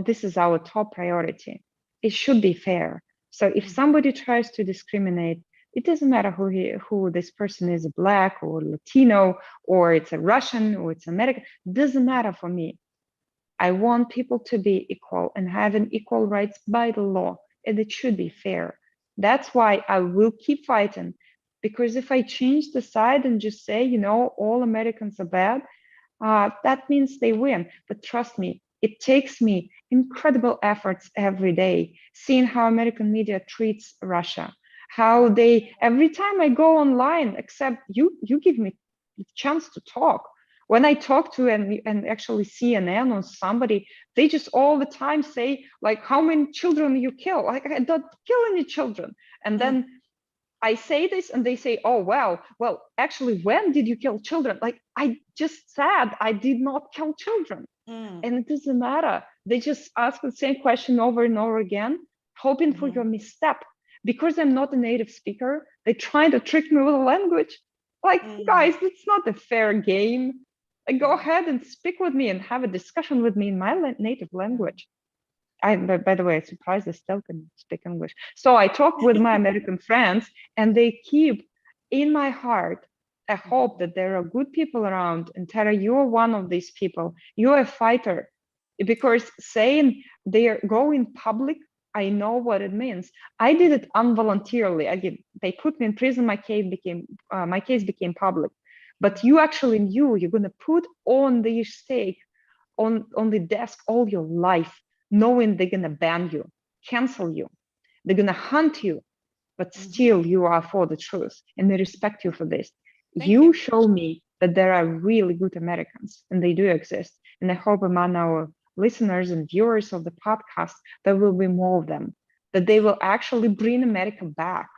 This is our top priority. It should be fair. So if somebody tries to discriminate, it doesn't matter who this person is, Black or Latino, or it's a Russian or it's American. It doesn't matter for me. I want people to be equal and having equal rights by the law, and it should be fair. That's why I will keep fighting, because if I change the side and just say, all Americans are bad, that means they win. But trust me, it takes me incredible efforts every day, seeing how American media treats Russia, how they, every time I go online, except you give me the chance to talk. When I talk to and actually CNN or somebody, they just all the time say, like, how many children you kill? Like, I don't kill any children. And then I say this and they say, oh, wow, well, actually, when did you kill children? Like, I just said I did not kill children. And it doesn't matter. They just ask the same question over and over again, hoping for your misstep. Because I'm not a native speaker, they try to trick me with a language. Like, guys, it's not a fair game. Like, go ahead and speak with me and have a discussion with me in my native language. By the way, I'm surprised I still can speak English. So I talk with my American friends, and they keep in my heart a hope that there are good people around. And Tara, you're one of these people. You're a fighter, because saying they are going public, I know what it means. I did it involuntarily. They put me in prison. My case became public. But you actually knew you're going to put on the stake on the desk all your life, knowing they're going to ban you, cancel you, they're going to hunt you, but still you are for the truth, and they respect you for this. You show me that there are really good Americans, and they do exist. And I hope among our listeners and viewers of the podcast, there will be more of them, that they will actually bring America back.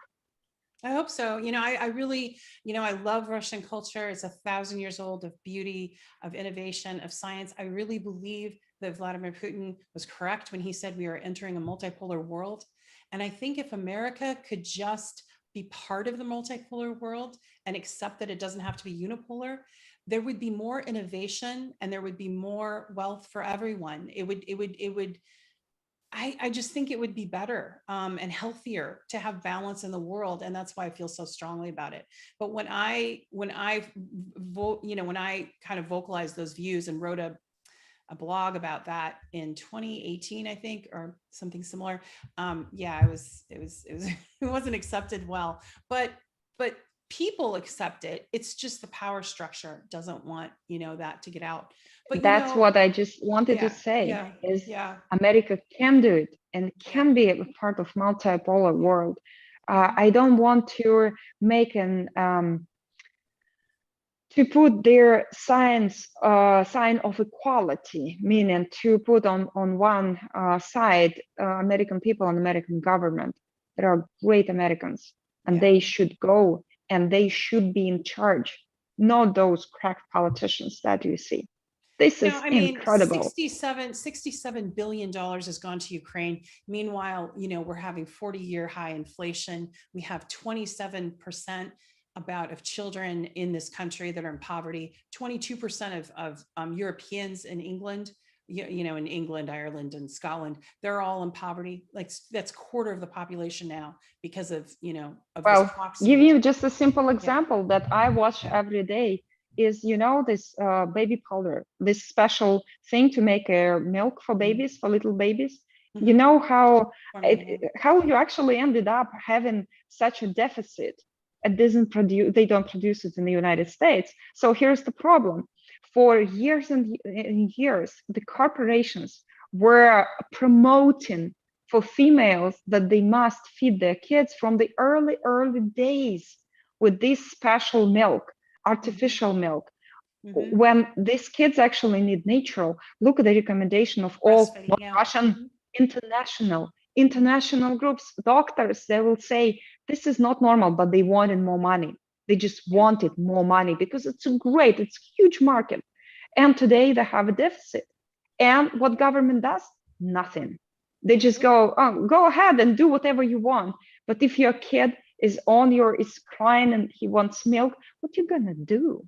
I hope so. I really, I love Russian culture. It's 1,000 years old of beauty, of innovation, of science. I really believe that Vladimir Putin was correct when he said we are entering a multipolar world. And I think if America could just be part of the multipolar world and accept that it doesn't have to be unipolar, there would be more innovation and there would be more wealth for everyone. I just think it would be better and healthier to have balance in the world, and that's why I feel so strongly about it. But when I kind of vocalized those views and wrote a blog about that in 2018, I think, or something similar, it wasn't accepted well, but people accept it. It's just the power structure doesn't want that to get out. But that's what I just wanted to say is America can do it and can be a part of multipolar world. I don't want to make to put their sign of equality, meaning to put on one side American people and American government. There are great Americans, and they should go and they should be in charge, not those crack politicians that you see. This is incredible. $67 billion has gone to Ukraine. Meanwhile, we're having 40-year high inflation. We have 27% of children in this country that are in poverty. 22% of Europeans in England, in England, Ireland, and Scotland, they're all in poverty. Like, that's a quarter of the population now because of well, give you just a simple example that I watch every day is, this baby powder, this special thing to make milk for babies, for little babies. You know how you actually ended up having such a deficit it doesn't produce, they don't produce it in the United States. So here's the problem. For years and years, the corporations were promoting for females that they must feed their kids from the early days with this special milk, artificial milk. When these kids actually need natural, look at the recommendation of all Russian international groups, doctors, they will say, this is not normal, but they wanted more money. They just wanted more money because it's a huge market. And today they have a deficit. And what government does? Nothing. They just go, oh, go ahead and do whatever you want. But if your kid is crying and he wants milk, what you gonna do?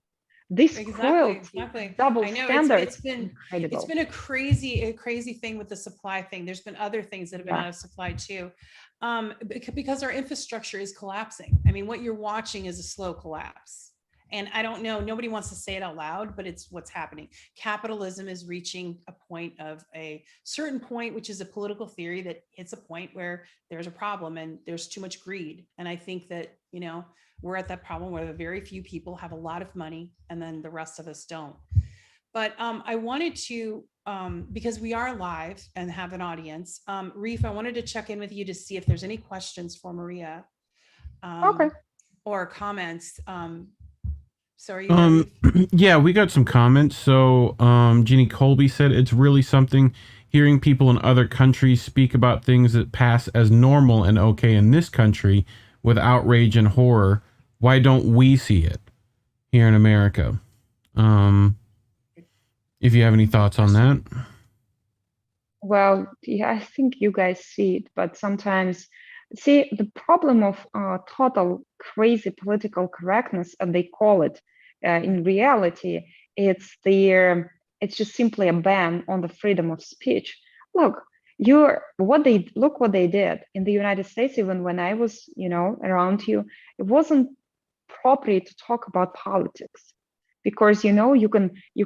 This cruelty, double standards. It's been a crazy thing with the supply thing. There's been other things that have been out of supply too, because our infrastructure is collapsing. I mean, what you're watching is a slow collapse. And I don't know, nobody wants to say it out loud, but it's what's happening. Capitalism is reaching a certain point, which is a political theory that hits a point where there's a problem and there's too much greed. And I think that, we're at that problem where very few people have a lot of money and then the rest of us don't. But I wanted to, because we are live and have an audience, Reif, I wanted to check in with you to see if there's any questions for Maria. Or comments. So are you yeah, we got some comments. So Jeannie Colby said it's really something hearing people in other countries speak about things that pass as normal and okay in this country with outrage and horror. Why don't we see it here in America? If you have any thoughts on that. Well, yeah, I think you guys see it, but sometimes, see, the problem of total crazy political correctness, as they call it, in reality, it's just simply a ban on the freedom of speech. Look, what they did in the United States, even when I was, around you, it wasn't appropriate to talk about politics because, you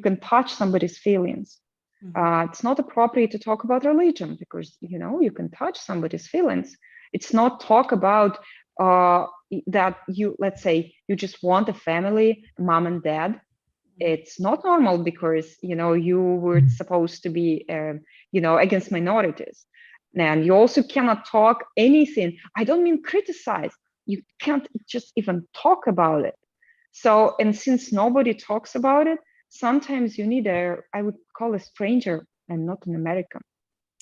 can touch somebody's feelings. It's not appropriate to talk about religion because, you can touch somebody's feelings. It's not talk about that let's say you just want a family, mom and dad. It's not normal because, you were supposed to be, against minorities. And you also cannot talk anything. I don't mean criticize. You can't just even talk about it. So, and since nobody talks about it, sometimes you need I would call a stranger. I'm not an American,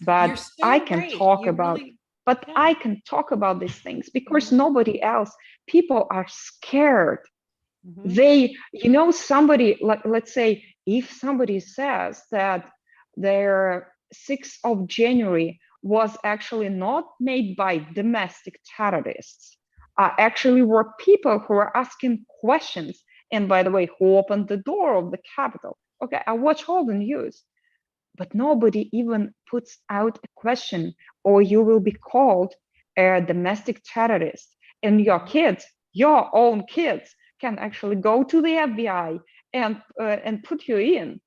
but I can talk about I can talk about these things because nobody else, people are scared. They, somebody, let's say, if somebody says that their 6th of January was actually not made by domestic terrorists, actually were people who were asking questions. And by the way, who opened the door of the Capitol? Okay, I watch all the news. But nobody even puts out a question, or you will be called a domestic terrorist. And your kids, your own kids, can actually go to the FBI and put you in.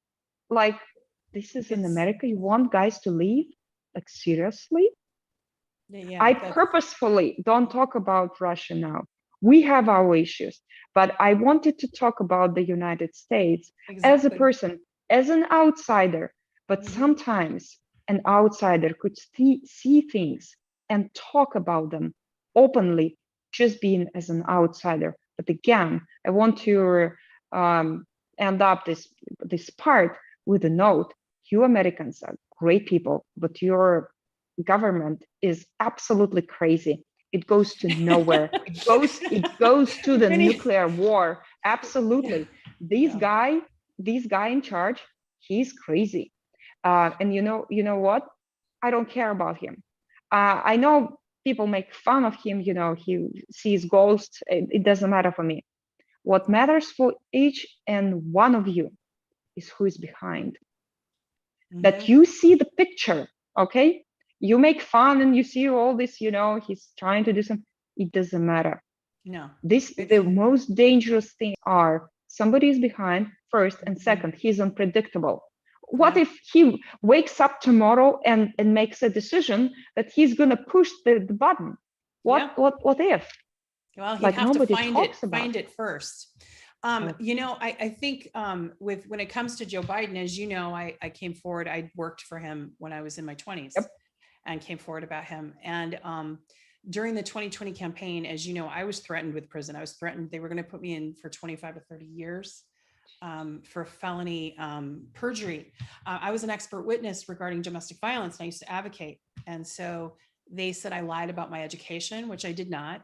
Like, this is in America. You want guys to leave? Like, seriously? Yeah, I purposefully don't talk about Russia now. We have our issues, but I wanted to talk about the United States as a person, as an outsider. But sometimes an outsider could see things and talk about them openly, just being as an outsider. But again, I want to end up this part with a note. You Americans are great people, but your government is absolutely crazy. It goes to nowhere. It goes to the nuclear war. Absolutely. This guy in charge, he's crazy. And you know what? I don't care about him. I know people make fun of him, he sees ghosts. It doesn't matter for me. What matters for each and one of you is who is behind. That you see the picture, okay? You make fun and you see all this, he's trying to do something. It doesn't matter. No. The most dangerous thing are somebody is behind first, and second, he's unpredictable. What if he wakes up tomorrow and makes a decision that he's going to push the button? What if? Well, you Like have to nobody find talks it, about find it first. You know, I think when it comes to Joe Biden, as you know, I came forward, I worked for him when I was in my 20s Yep. and came forward about him. And during the 2020 campaign, as you know, I was threatened with prison. I was threatened. They were going to put me in for 25 to 30 years for felony perjury. I was an expert witness regarding domestic violence, and I used to advocate. And so they said I lied about my education, which I did not.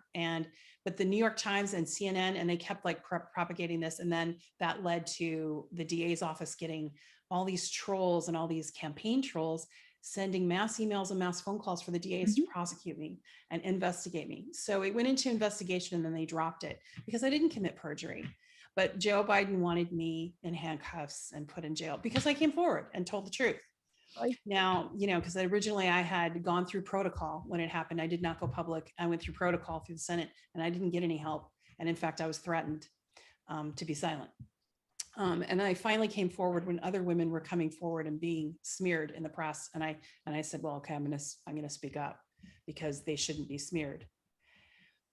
But the New York Times and CNN, and they kept like propagating this. And then that led to the DA's office getting all these trolls and all these campaign trolls sending mass emails and mass phone calls for the DAs to prosecute me and investigate me. So it went into investigation and then they dropped it because I didn't commit perjury. But Joe Biden wanted me in handcuffs and put in jail because I came forward and told the truth. Right. Now, you know, because originally I had gone through protocol when it happened. I did not go public. I went through protocol through the Senate and I didn't get any help. And in fact, I was threatened to be silent. And I finally came forward when other women were coming forward and being smeared in the press. And I said, well, okay, I'm going to speak up because they shouldn't be smeared.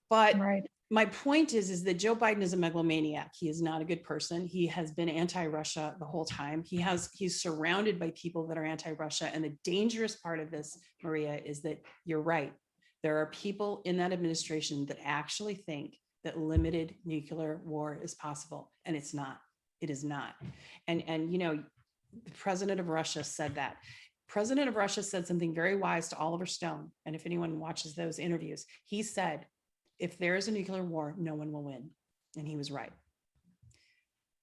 But Right. my point is that Joe Biden is a megalomaniac. He is not a good person. He has been anti-Russia the whole time. He's surrounded by people that are anti-Russia. And the dangerous part of this, Maria, is that you're right. There are people in that administration that actually think that limited nuclear war is possible. And it's not. It is not. And you know, the president of Russia said that. President of Russia said something very wise to Oliver Stone. And if anyone watches those interviews, he said, if there is a nuclear war, no one will win. And he was right.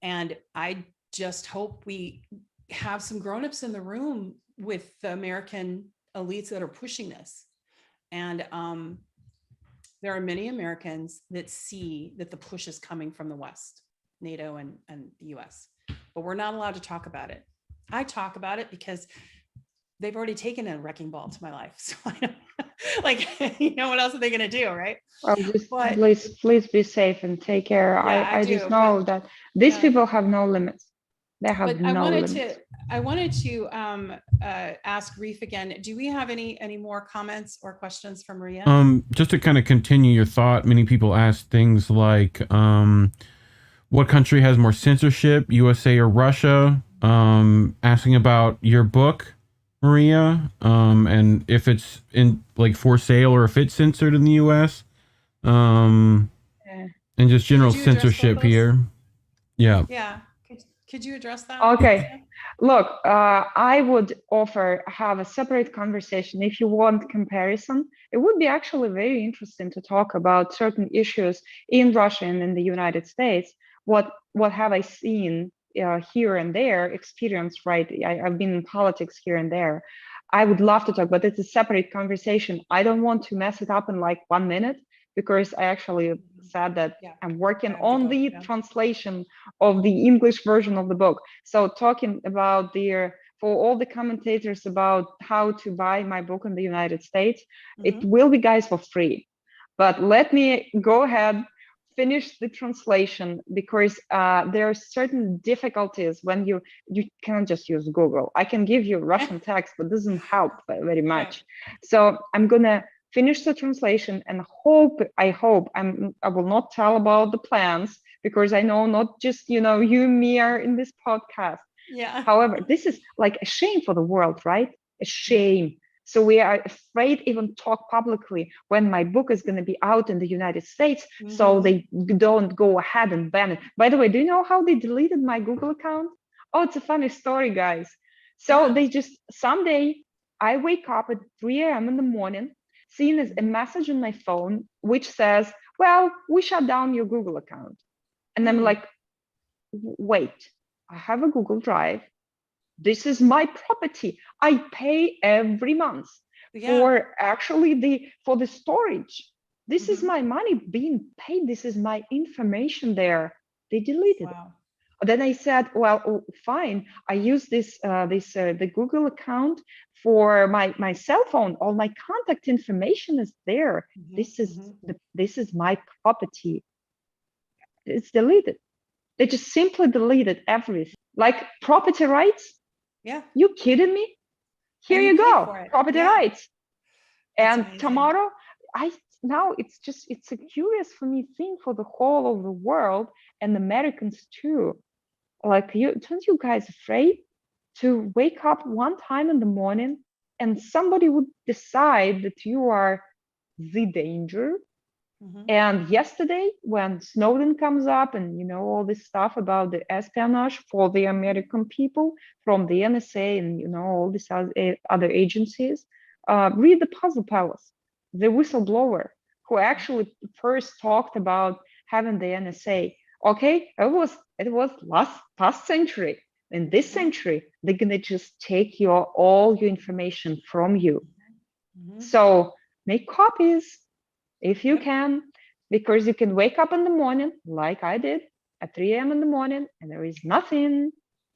And I just hope we have some grownups in the room with the American elites that are pushing this. And there are many Americans that see that the push is coming from the West, NATO and the US, but we're not allowed to talk about it. I talk about it because they've already taken a wrecking ball to my life. So I don't, like, you know, what else are they going to do? Right. Well, just But- please be safe and take care. Yeah, I do, just know that these yeah. people have no limits. They have But no limits. I wanted to ask Reef again. Do we have any more comments or questions from Maria? Just to kind of continue your thought, many people ask things like, what country has more censorship, USA or Russia? Asking about your book, Maria, and if it's in like for sale or if it's censored in the US, and just general censorship here. Yeah. Yeah. Could you address that? Okay. Look, I would have a separate conversation. If you want comparison, it would be actually very interesting to talk about certain issues in Russia and in the United States. What have I seen here and there, experience, right? I've been in politics here and there. I would love to talk, but it's a separate conversation. I don't want to mess it up in like 1 minute, because I actually said that I'm working on the translation of the English version of the book. So talking about for all the commentators about how to buy my book in the United States, it will be, guys, for free. But let me go ahead, finish the translation, because there are certain difficulties when you cannot just use Google. I can give you Russian text, but it doesn't help very much. So I'm gonna finish the translation and I hope I will not tell about the plans, because I know not just, you and me are in this podcast. Yeah. However, this is like a shame for the world, right? A shame. So we are afraid even talk publicly when my book is going to be out in the United States, so they don't go ahead and ban it. By the way, do you know how they deleted my Google account? Oh, it's a funny story, guys. So they just, someday I wake up at 3 a.m. in the morning, seeing a message on my phone, which says, well, we shut down your Google account. And I'm like, wait, I have a Google Drive. This is my property. I pay every month for the storage. This is my money being paid. This is my information there. They deleted it. Then I said, well, fine. I use the Google account for my cell phone. All my contact information is there. This is my property. It's deleted. They just simply deleted everything. Like property rights. Yeah. You kidding me? Here you go. Property rights. And tomorrow, now it's a curious for me thing for the whole of the world and Americans too. Like, aren't you guys afraid to wake up one time in the morning and somebody would decide that you are the danger? And yesterday, when Snowden comes up and, you know, all this stuff about the espionage for the American people from the NSA and, you know, all these other agencies, read the Puzzle Palace, the whistleblower who actually first talked about having the NSA. Okay, it was past century. In this century, they're gonna just take all your information from you. So make copies if you can, because you can wake up in the morning, like I did, at 3 a.m. in the morning, and there is nothing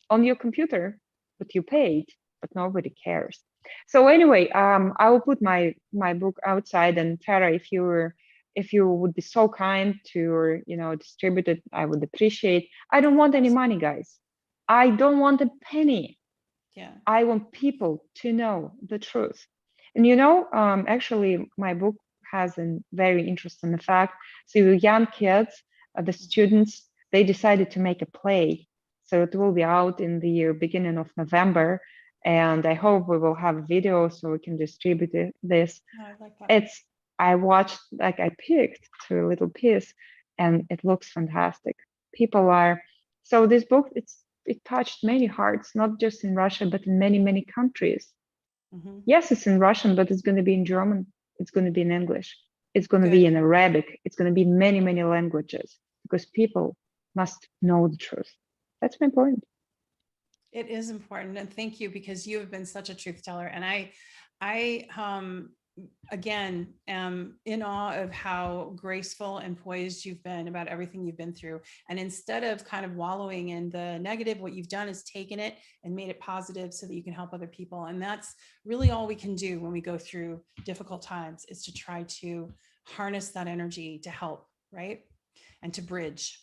on your computer, but you paid, but nobody cares. So anyway, I will put my book outside, and Tara, if you would be so kind to, you know, distribute it, I would appreciate. I don't want any money, guys. I don't want a penny. Yeah. I want people to know the truth. And you know, actually, my book has a very interesting effect. So young kids, the students, they decided to make a play. So it will be out in the beginning of November. And I hope we will have a video so we can distribute this. Oh, I like that. I watched, like I picked to a little piece, and it looks fantastic. People are, so this book, it touched many hearts, not just in Russia, but in many, many countries. Yes, it's in Russian, but it's going to be in German. It's going to be in English. It's going to be in Arabic. It's going to be many, many languages, because people must know the truth. That's my point. It is important. And thank you, because you have been such a truth teller. And I again, am in awe of how graceful and poised you've been about everything you've been through. And instead of kind of wallowing in the negative, what you've done is taken it and made it positive so that you can help other people. And that's really all we can do when we go through difficult times, is to try to harness that energy to help, right? And to bridge.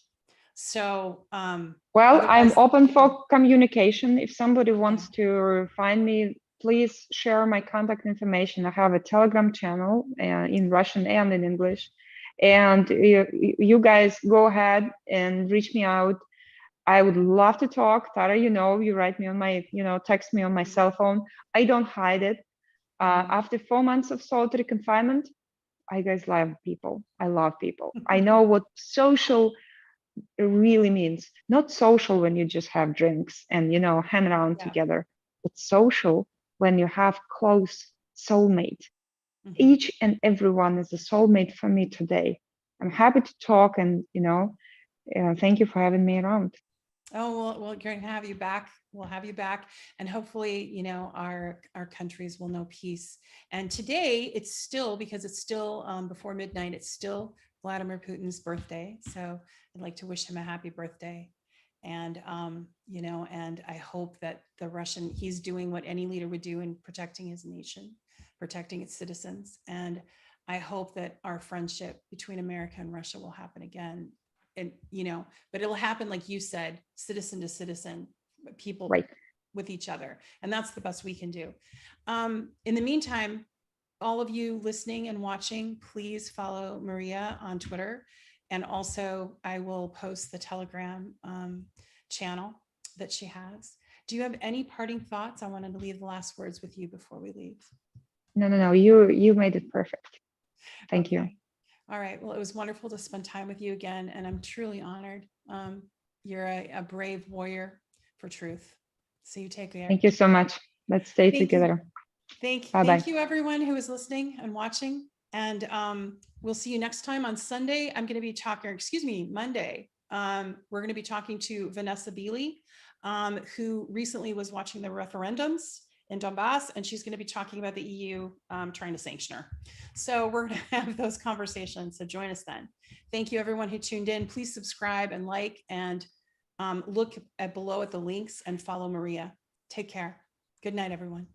So, well, I'm open for communication. If somebody wants to find me, please share my contact information. I have a Telegram channel in Russian and in English. And you guys go ahead and reach me out. I would love to talk. Tara, you know, you write me on my, you know, text me on my cell phone. I don't hide it. After 4 months of solitary confinement, I guys love people. I love people. I know what social really means. Not social when you just have drinks and, you know, hang around together, but social when you have close soulmate. Each and everyone is a soulmate for me today. I'm happy to talk, and, you know, thank you for having me around. Oh, well, we're going to have you back. We'll have you back. And hopefully, you know, our countries will know peace. And today it's still, because it's still before midnight, it's still Vladimir Putin's birthday. So I'd like to wish him a happy birthday. And, you know, and I hope that he's doing what any leader would do in protecting his nation, protecting its citizens. And I hope that our friendship between America and Russia will happen again. And, you know, but it'll happen, like you said, citizen to citizen, people with each other. And that's the best we can do. In the meantime, all of you listening and watching, please follow Maria on Twitter. And also I will post the Telegram channel that she has. Do you have any parting thoughts? I wanted to leave the last words with you before we leave. No. You made it perfect. Thank you. All right. Well, it was wonderful to spend time with you again, and I'm truly honored. You're a brave warrior for truth. So you take care. Thank you so much. Let's stay together. Thank you, everyone who is listening and watching. And we'll see you next time on Sunday. I'm going to be talking, Monday. We're going to be talking to Vanessa Beeley, who recently was watching the referendums in Donbass, and she's going to be talking about the EU trying to sanction her. So we're going to have those conversations. So join us then. Thank you, everyone who tuned in. Please subscribe and like, and look below at the links and follow Maria. Take care. Good night, everyone.